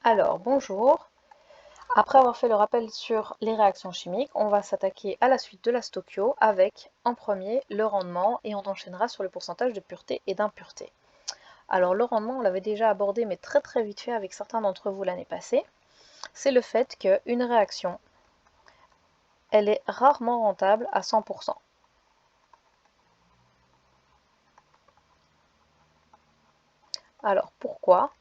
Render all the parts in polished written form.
Alors, bonjour. Après avoir fait le rappel sur les réactions chimiques, on va s'attaquer à la suite de la stochio avec, en premier, le rendement et on enchaînera sur le pourcentage de pureté et d'impureté. Alors, le rendement, on l'avait déjà abordé, mais très très vite fait avec certains d'entre vous l'année passée. C'est le fait qu'une réaction, elle est rarement rentable à 100%. Alors, pourquoi?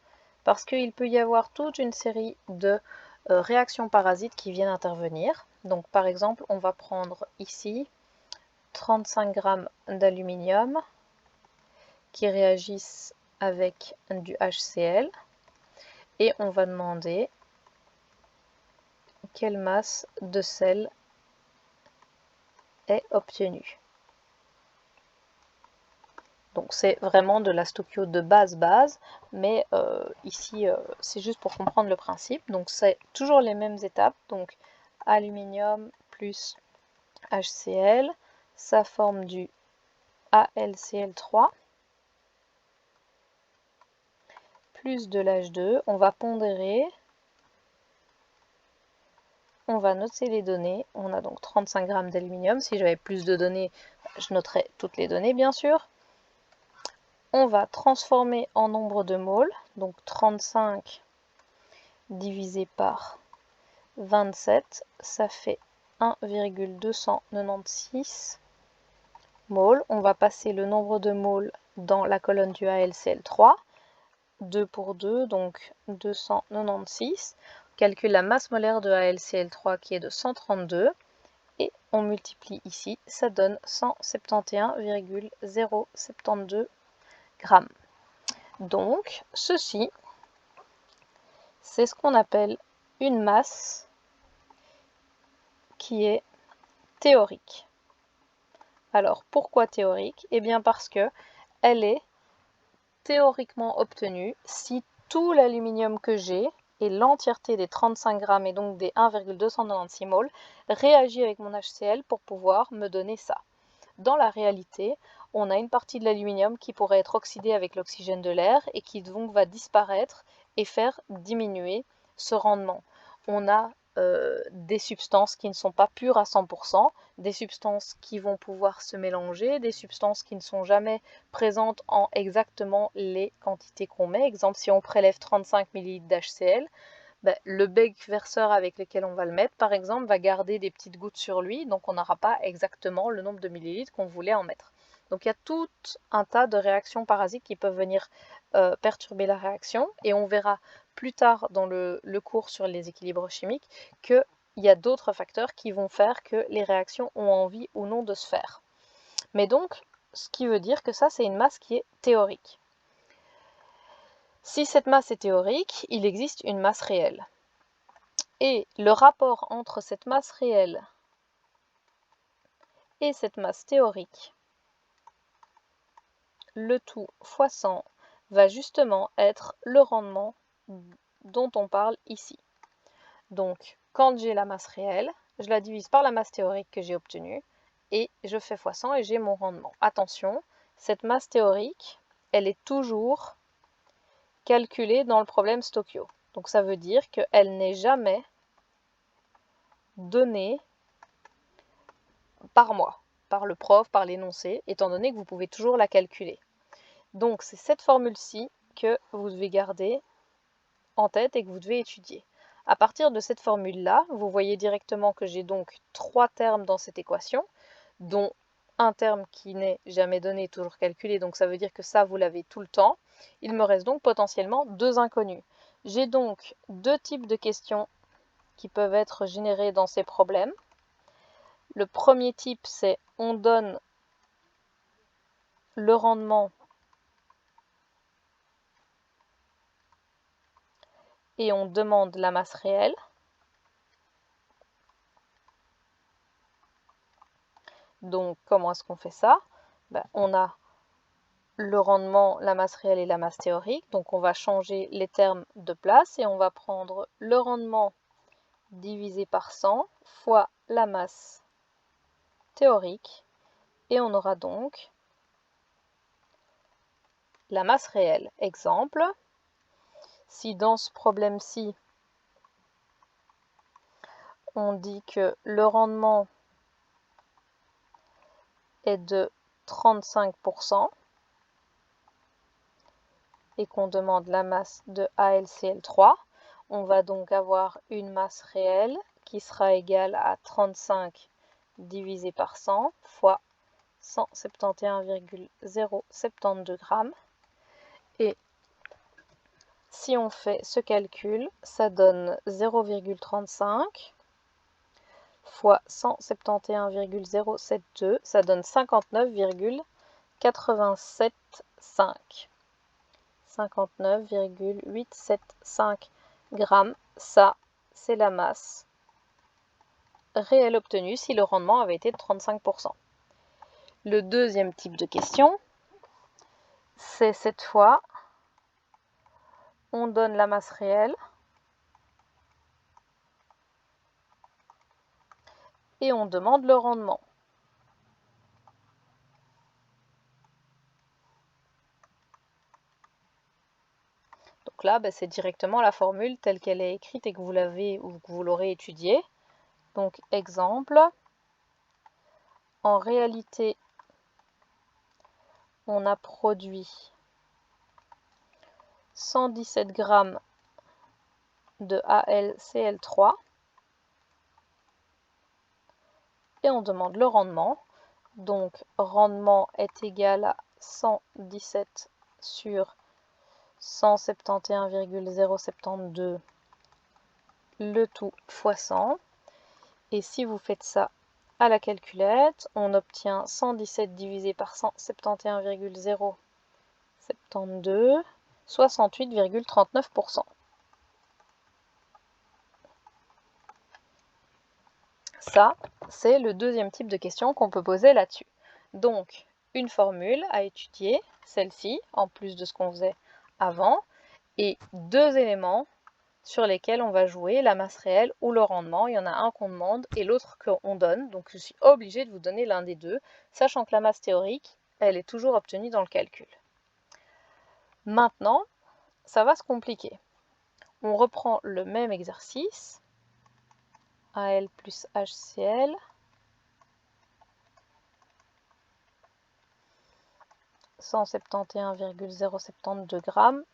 Parce qu'il peut y avoir toute une série de réactions parasites qui viennent intervenir. Donc, par exemple, on va prendre ici 35 g d'aluminium qui réagissent avec du HCl et on va demander quelle masse de sel est obtenue. Donc c'est vraiment de la stochio de base, mais ici c'est juste pour comprendre le principe. Donc c'est toujours les mêmes étapes. Donc aluminium plus HCl, ça forme du AlCl3 plus de l'H2. On va pondérer. On va noter les données. On a donc 35 g d'aluminium. Si j'avais plus de données, je noterais toutes les données, bien sûr. On va transformer en nombre de moles. Donc 35 divisé par 27, ça fait 1,296 moles. On va passer le nombre de moles dans la colonne du AlCl3. 2 pour 2, donc 296. On calcule la masse molaire de AlCl3 qui est de 132. Et on multiplie ici, ça donne 171,072 grammes. Donc, ceci, c'est ce qu'on appelle une masse qui est théorique. Alors, pourquoi théorique? Eh bien parce que elle est théoriquement obtenue si tout l'aluminium que j'ai et l'entièreté des 35 grammes et donc des 1,296 moles réagit avec mon HCl pour pouvoir me donner ça. Dans la réalité, on a une partie de l'aluminium qui pourrait être oxydée avec l'oxygène de l'air et qui donc va disparaître et faire diminuer ce rendement. On a des substances qui ne sont pas pures à 100%, des substances qui vont pouvoir se mélanger, des substances qui ne sont jamais présentes en exactement les quantités qu'on met. Exemple, si on prélève 35 ml d'HCl, le bec verseur avec lequel on va le mettre, par exemple, va garder des petites gouttes sur lui, donc on n'aura pas exactement le nombre de millilitres qu'on voulait en mettre. Donc il y a tout un tas de réactions parasites qui peuvent venir perturber la réaction, et on verra plus tard dans le cours sur les équilibres chimiques qu'il y a d'autres facteurs qui vont faire que les réactions ont envie ou non de se faire. Mais donc, ce qui veut dire que ça, c'est une masse qui est théorique. Si cette masse est théorique, il existe une masse réelle. Et le rapport entre cette masse réelle et cette masse théorique, le tout fois 100, va justement être le rendement dont on parle ici. Donc, quand j'ai la masse réelle, je la divise par la masse théorique que j'ai obtenue et je fais fois 100 et j'ai mon rendement. Attention, cette masse théorique, elle est toujours calculée dans le problème stochio. Donc ça veut dire qu'elle n'est jamais donnée par moi, par le prof, par l'énoncé, étant donné que vous pouvez toujours la calculer. Donc c'est cette formule-ci que vous devez garder en tête et que vous devez étudier. À partir de cette formule-là, vous voyez directement que j'ai donc 3 termes dans cette équation, dont un terme qui n'est jamais donné, toujours calculé, donc ça veut dire que ça, vous l'avez tout le temps. Il me reste donc potentiellement 2 inconnus. J'ai donc 2 types de questions qui peuvent être générées dans ces problèmes. Le premier type, c'est on donne le rendement et on demande la masse réelle. Donc, comment est-ce qu'on fait ça? On a le rendement, la masse réelle et la masse théorique. Donc, on va changer les termes de place et on va prendre le rendement divisé par 100 fois la masse théorique. Et on aura donc la masse réelle. Exemple, si dans ce problème-ci, on dit que le rendement est de 35% et qu'on demande la masse de AlCl3, on va donc avoir une masse réelle qui sera égale à 35 divisé par 100 fois 171,072 grammes. Et si on fait ce calcul, ça donne 0,35 fois 171,072, ça donne 59,875. 59,875 grammes, ça c'est la masse réelle obtenue si le rendement avait été de 35%. Le deuxième type de question, c'est cette fois, on donne la masse réelle et on demande le rendement. Donc là, c'est directement la formule telle qu'elle est écrite et que vous l'avez ou que vous l'aurez étudiée. Donc exemple, en réalité, on a produit 117 grammes de AlCl3 et on demande le rendement. Donc rendement est égal à 117 sur 171,072 le tout fois 100. Et si vous faites ça à la calculette, on obtient 117 divisé par 171,072, 68,39%. Ça, c'est le deuxième type de question qu'on peut poser là-dessus. Donc, une formule à étudier, celle-ci, en plus de ce qu'on faisait avant, et deux éléments sur lesquels on va jouer, la masse réelle ou le rendement. Il y en a un qu'on demande et l'autre qu'on donne, donc je suis obligée de vous donner l'un des deux, sachant que la masse théorique, elle est toujours obtenue dans le calcul. Maintenant, ça va se compliquer. On reprend le même exercice, Al plus HCl, « 171,072 grammes,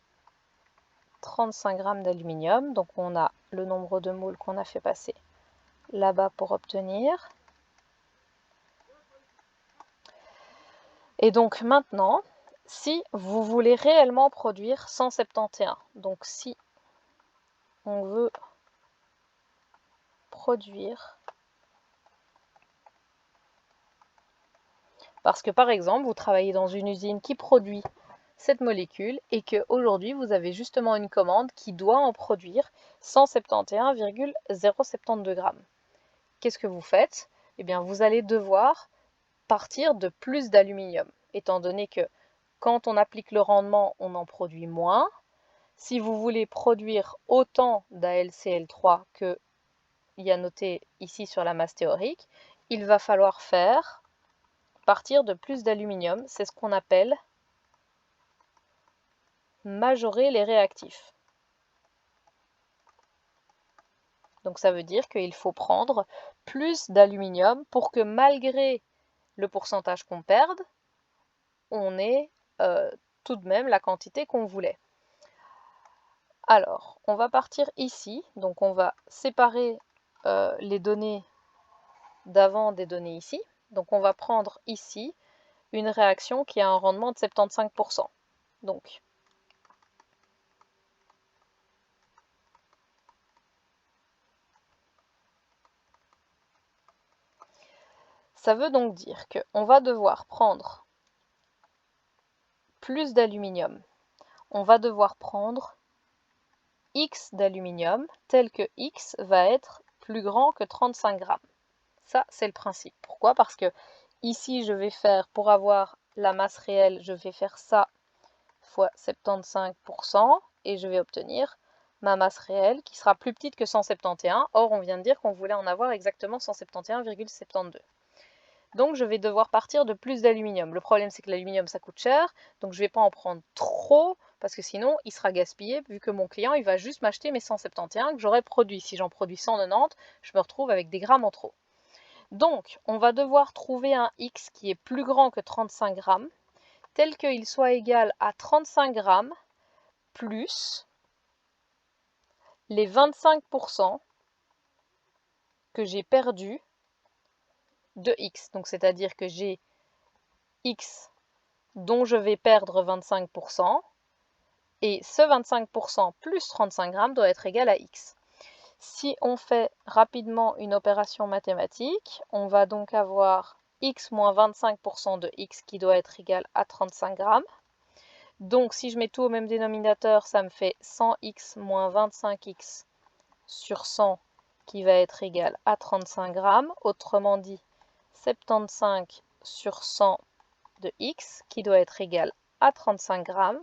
35 grammes d'aluminium. Donc on a le nombre de moles qu'on a fait passer là-bas pour obtenir. Et donc maintenant, si vous voulez réellement produire 171, donc si on veut produire, parce que par exemple, vous travaillez dans une usine qui produit cette molécule et qu'aujourd'hui, vous avez justement une commande qui doit en produire 171,072 grammes. Qu'est-ce que vous faites? Eh bien, vous allez devoir partir de plus d'aluminium, étant donné que quand on applique le rendement, on en produit moins. Si vous voulez produire autant d'AlCl3 qu'il y a noté ici sur la masse théorique, il va falloir partir de plus d'aluminium. C'est ce qu'on appelle majorer les réactifs. Donc ça veut dire qu'il faut prendre plus d'aluminium pour que malgré le pourcentage qu'on perde, on ait tout de même la quantité qu'on voulait. Alors, on va partir ici, donc on va séparer les données d'avant des données ici. Donc on va prendre ici une réaction qui a un rendement de 75%. Donc, ça veut donc dire qu'on va devoir prendre plus d'aluminium. On va devoir prendre X d'aluminium, tel que X va être plus grand que 35 grammes. Ça, c'est le principe. Pourquoi? Parce que ici, je vais faire, pour avoir la masse réelle, je vais faire ça fois 75% et je vais obtenir ma masse réelle qui sera plus petite que 171. Or, on vient de dire qu'on voulait en avoir exactement 171,72. Donc, je vais devoir partir de plus d'aluminium. Le problème, c'est que l'aluminium, ça coûte cher, donc je ne vais pas en prendre trop parce que sinon il sera gaspillé vu que mon client il va juste m'acheter mes 171 que j'aurais produit. Si j'en produis 190, je me retrouve avec des grammes en trop. Donc on va devoir trouver un X qui est plus grand que 35 grammes, tel qu'il soit égal à 35 grammes plus les 25% que j'ai perdu de X. Donc c'est-à-dire que j'ai X dont je vais perdre 25%, et ce 25% plus 35 grammes doit être égal à X. Si on fait rapidement une opération mathématique, on va donc avoir X moins 25% de X qui doit être égal à 35 grammes. Donc si je mets tout au même dénominateur, ça me fait 100X moins 25X sur 100 qui va être égal à 35 grammes. Autrement dit, 75 sur 100 de X qui doit être égal à 35 grammes.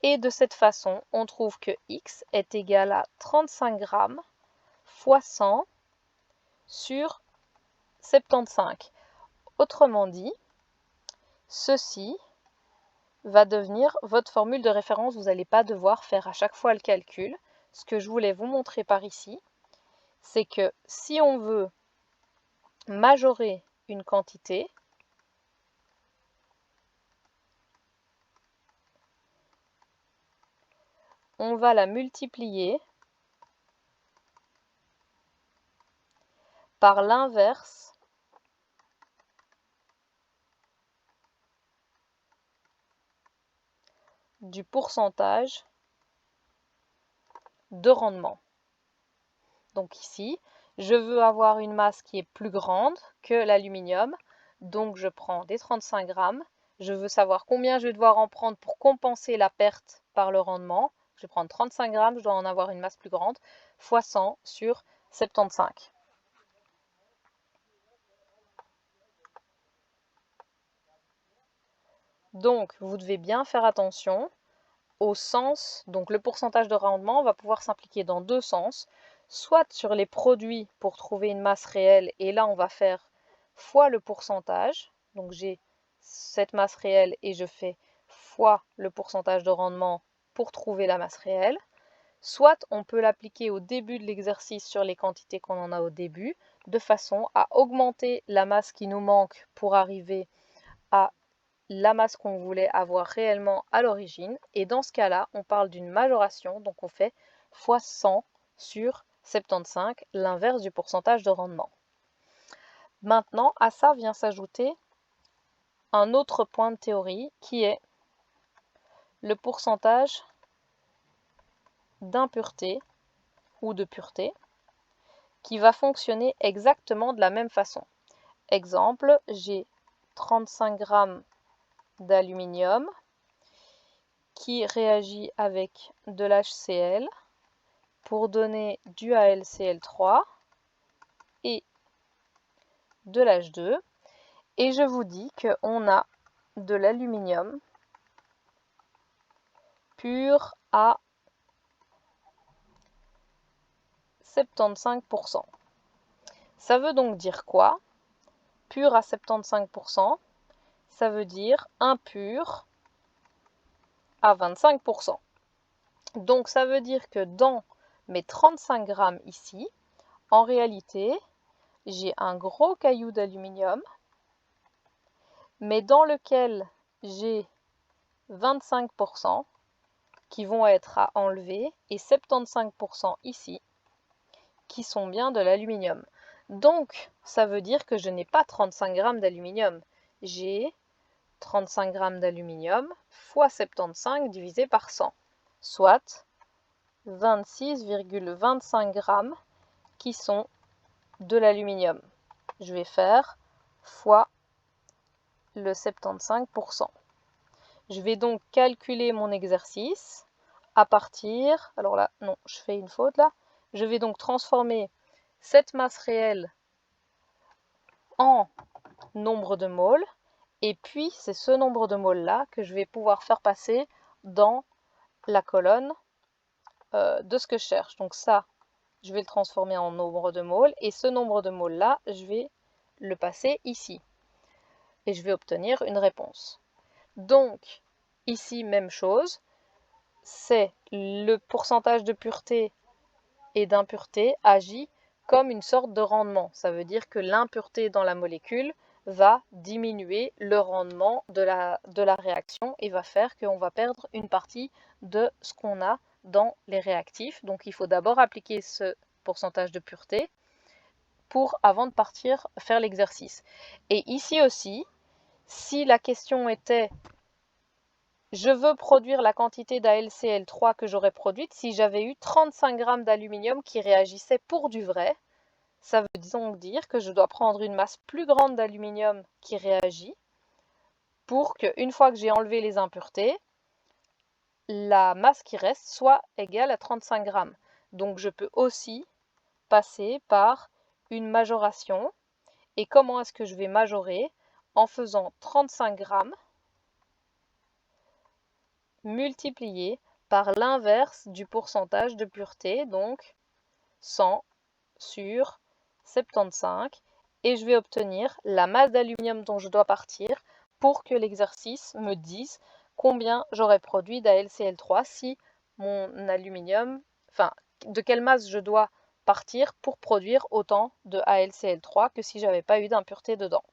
Et de cette façon, on trouve que X est égal à 35 grammes fois 100 sur 75. Autrement dit, ceci va devenir votre formule de référence. Vous n'allez pas devoir faire à chaque fois le calcul. Ce que je voulais vous montrer par ici, c'est que si on veut majorer une quantité, on va la multiplier par l'inverse du pourcentage de rendement. Donc ici, je veux avoir une masse qui est plus grande que l'aluminium, donc je prends des 35 grammes. Je veux savoir combien je vais devoir en prendre pour compenser la perte par le rendement. Je vais prendre 35 grammes, je dois en avoir une masse plus grande, fois 100 sur 75. Donc, vous devez bien faire attention au sens, donc le pourcentage de rendement va pouvoir s'impliquer dans deux sens, soit sur les produits pour trouver une masse réelle, et là on va faire fois le pourcentage, donc j'ai cette masse réelle et je fais fois le pourcentage de rendement pour trouver la masse réelle, soit on peut l'appliquer au début de l'exercice sur les quantités qu'on en a au début, de façon à augmenter la masse qui nous manque pour arriver à la masse qu'on voulait avoir réellement à l'origine. Et dans ce cas-là, on parle d'une majoration, donc on fait fois 100 sur 75, l'inverse du pourcentage de rendement. Maintenant, à ça vient s'ajouter un autre point de théorie qui est le pourcentage d'impureté ou de pureté qui va fonctionner exactement de la même façon. Exemple, j'ai 35 grammes d'aluminium qui réagit avec de l'HCl pour donner du AlCl3 et de l'H2. Et je vous dis qu'on a de l'aluminium pur à 75%. Ça veut donc dire quoi? Pur à 75%, ça veut dire impur à 25%. Donc ça veut dire que dans mes 35 grammes ici, en réalité, j'ai un gros caillou d'aluminium, mais dans lequel j'ai 25% qui vont être à enlever et 75% ici qui sont bien de l'aluminium. Donc ça veut dire que je n'ai pas 35 grammes d'aluminium, j'ai 35 grammes d'aluminium fois 75 divisé par 100, soit 26,25 grammes qui sont de l'aluminium. Je vais faire fois le 75%. Je vais donc calculer mon exercice à partir, alors là, non, je fais une faute là. Je vais donc transformer cette masse réelle en nombre de moles, et puis c'est ce nombre de moles là que je vais pouvoir faire passer dans la colonne de ce que je cherche. Donc ça, je vais le transformer en nombre de moles, et ce nombre de moles là, je vais le passer ici. Et je vais obtenir une réponse. Donc, ici, même chose. c'est le pourcentage de pureté et d'impureté agit comme une sorte de rendement. Ça veut dire que l'impureté dans la molécule va diminuer le rendement de la réaction et va faire qu'on va perdre une partie de ce qu'on a dans les réactifs. Donc il faut d'abord appliquer ce pourcentage de pureté avant de partir faire l'exercice. Et ici aussi, si la question était je veux produire la quantité d'AlCl3 que j'aurais produite si j'avais eu 35 grammes d'aluminium qui réagissait pour du vrai, ça veut donc dire que je dois prendre une masse plus grande d'aluminium qui réagit pour qu'une fois que j'ai enlevé les impuretés, la masse qui reste soit égale à 35 grammes. Donc je peux aussi passer par une majoration. Et comment est-ce que je vais majorer? En faisant 35 grammes multiplié par l'inverse du pourcentage de pureté, donc 100 sur 75, et je vais obtenir la masse d'aluminium dont je dois partir pour que l'exercice me dise combien j'aurais produit d'AlCl3 si mon aluminium, enfin, de quelle masse je dois partir pour produire autant de AlCl3 que si j'avais pas eu d'impureté dedans.